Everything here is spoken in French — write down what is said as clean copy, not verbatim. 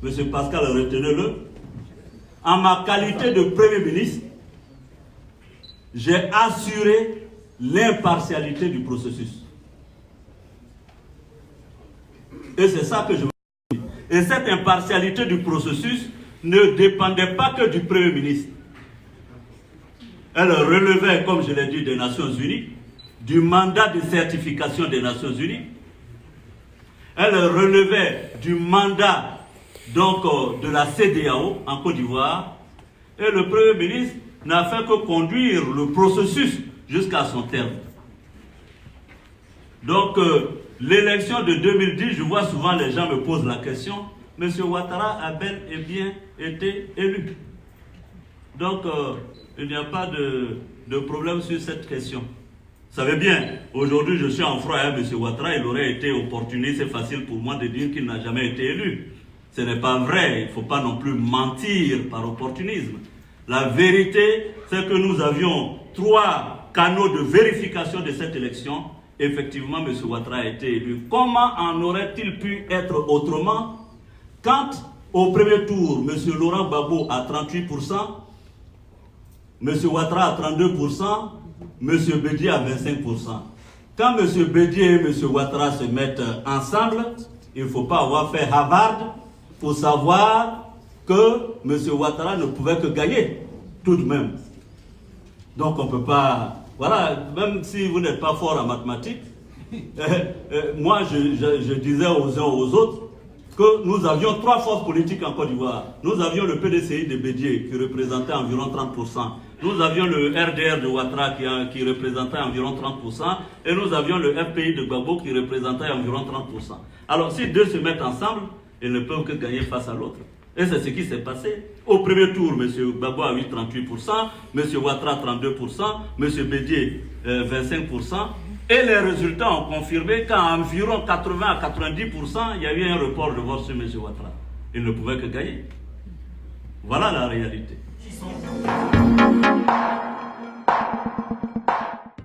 M. Pascal, retenez-le, en ma qualité de Premier ministre, j'ai assuré l'impartialité du processus. Et c'est ça que je veux dire. Et cette impartialité du processus ne dépendait pas que du Premier ministre. Elle relevait, comme je l'ai dit, des Nations Unies, du mandat de certification des Nations Unies. Elle relevait du mandat donc, de la CEDEAO en Côte d'Ivoire. Et le Premier ministre n'a fait que conduire le processus jusqu'à son terme. Donc, l'élection de 2010, je vois souvent les gens me posent la question, M. Ouattara a bel et bien été élu. Donc, il n'y a pas de problème sur cette question. Vous savez bien, aujourd'hui je suis en froid à M. Ouattara, il aurait été opportuniste, c'est facile pour moi de dire qu'il n'a jamais été élu. Ce n'est pas vrai, il ne faut pas non plus mentir par opportunisme. La vérité, c'est que nous avions 3 canaux de vérification de cette élection. Effectivement, M. Ouattara a été élu. Comment en aurait-il pu être autrement quand, au premier tour, M. Laurent Gbagbo a 38%, M. Ouattara a 32%, M. Bédié a 25%. Quand M. Bédié et M. Ouattara se mettent ensemble, il ne faut pas avoir fait Harvard pour savoir que M. Ouattara ne pouvait que gagner, tout de même. Donc on ne peut pas... Voilà, même si vous n'êtes pas fort en mathématiques, moi je disais aux uns aux autres que nous avions 3 forces politiques en Côte d'Ivoire. Nous avions le PDCI de Bédié qui représentait environ 30%. Nous avions le RDR de Ouattara qui représentait environ 30%. Et nous avions le FPI de Gbagbo qui représentait environ 30%. Alors si deux se mettent ensemble, ils ne peuvent que gagner face à l'autre. Et c'est ce qui s'est passé. Au premier tour, M. Gbagbo a eu 38%, M. Ouattara 32%, M. Bédié 25%. Et les résultats ont confirmé qu'à environ 80 à 90%, il y a eu un report de vote sur M. Ouattara. Il ne pouvait que gagner. Voilà la réalité.